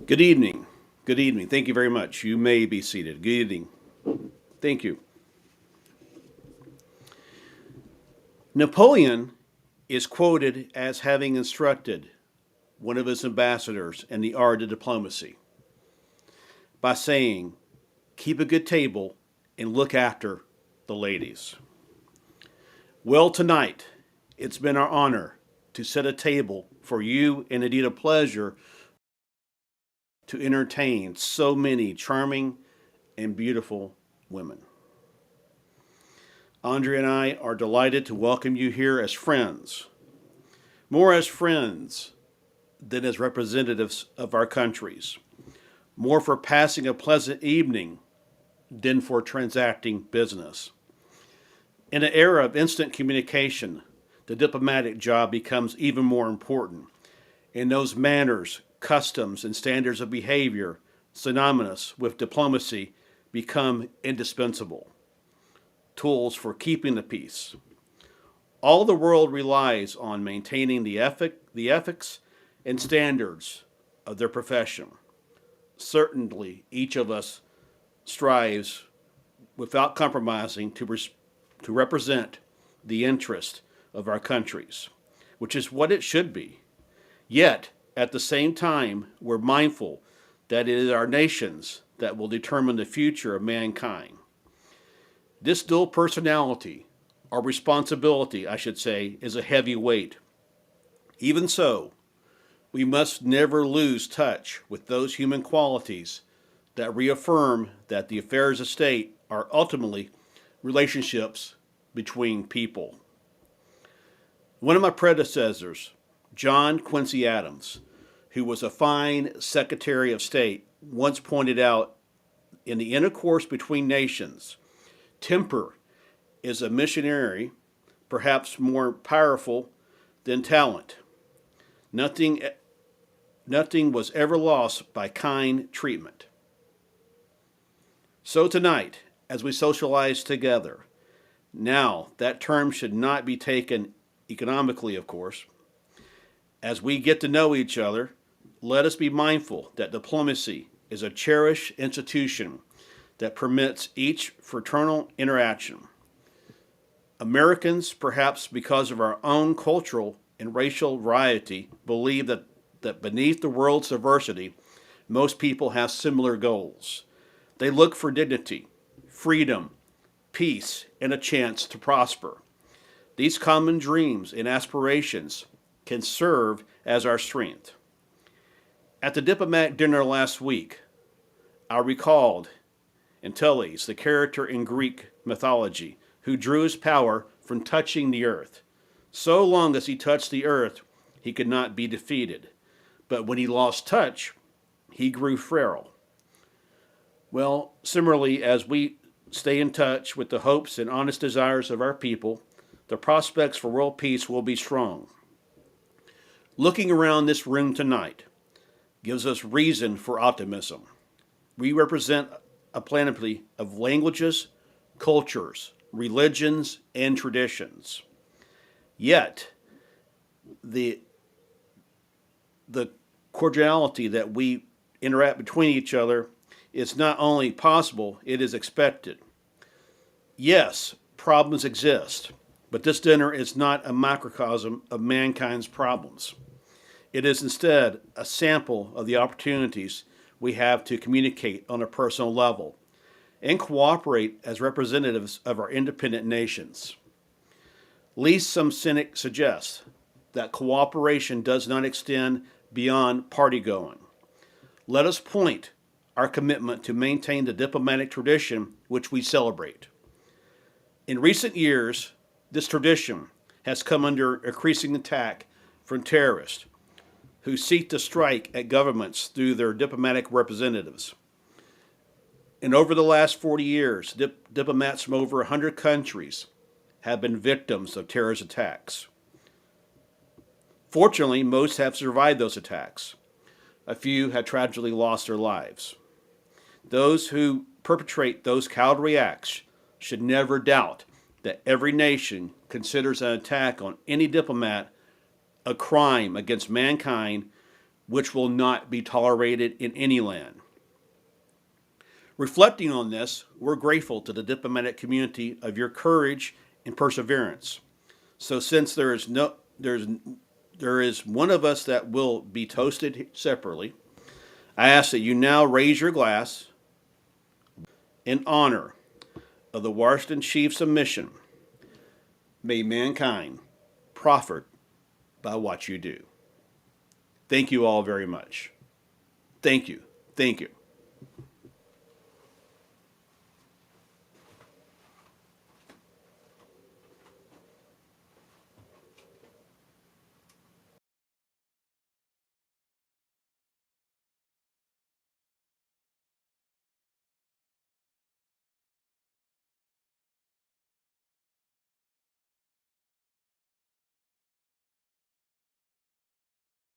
Good evening. Good evening. Thank you very much. You may be seated. Good evening. Thank you. Napoleon is quoted as having instructed one of his ambassadors in the art of diplomacy by saying, keep a good table and look after the ladies. Well, tonight, it's been our honor to set a table for you and indeed a pleasure to entertain so many charming and beautiful women. Andrea and I are delighted to welcome you here as friends, more as friends than as representatives of our countries, more for passing a pleasant evening than for transacting business. In an era of instant communication, the diplomatic job becomes even more important, and those manners, customs, and standards of behavior synonymous with diplomacy become indispensable tools for keeping the peace. All the world relies on maintaining the ethics and standards of their profession. Certainly, each of us strives without compromising to represent the interest of our countries, which is what it should be. Yet, at the same time, we're mindful that it is our nations that will determine the future of mankind. This dual personality, or responsibility, I should say, is a heavy weight. Even so, we must never lose touch with those human qualities that reaffirm that the affairs of state are ultimately relationships between people. One of my predecessors, John Quincy Adams, who was a fine Secretary of State, once pointed out in the intercourse between nations, temper is a missionary, perhaps more powerful than talent. Nothing, nothing was ever lost by kind treatment. So tonight, as we socialize together, now that term should not be taken economically, of course. As we get to know each other, let us be mindful that diplomacy is a cherished institution that permits each fraternal interaction. Americans, perhaps because of our own cultural and racial variety, believe that beneath the world's diversity, most people have similar goals. They look for dignity, freedom, peace, and a chance to prosper. These common dreams and aspirations can serve as our strength. At the diplomatic dinner last week, I recalled Antilles, the character in Greek mythology, who drew his power from touching the earth. So long as he touched the earth, he could not be defeated. But when he lost touch, he grew frail. Well, similarly, as we stay in touch with the hopes and honest desires of our people, the prospects for world peace will be strong. Looking around this room tonight gives us reason for optimism. We represent a panoply of languages, cultures, religions, and traditions. Yet, the, the cordiality that we interact between each other is not only possible, it is expected. Yes, problems exist, but this dinner is not a microcosm of mankind's problems. It is instead a sample of the opportunities we have to communicate on a personal level and cooperate as representatives of our independent nations. Least some cynics suggest that cooperation does not extend beyond party going. Let us point our commitment to maintain the diplomatic tradition which we celebrate. In recent years, this tradition has come under increasing attack from terrorists who seek to strike at governments through their diplomatic representatives. And over the last 40 years, diplomats from over 100 countries have been victims of terrorist attacks. Fortunately, most have survived those attacks. A few have tragically lost their lives. Those who perpetrate those cowardly acts should never doubt that every nation considers an attack on any diplomat a crime against mankind which will not be tolerated in any land. Reflecting on this, we're grateful to the diplomatic community of your courage and perseverance. So since there is one of us that will be toasted separately, I ask that you now raise your glass in honor of the Washington Chiefs' mission. May mankind profit by what you do. Thank you all very much. Thank you. Thank you.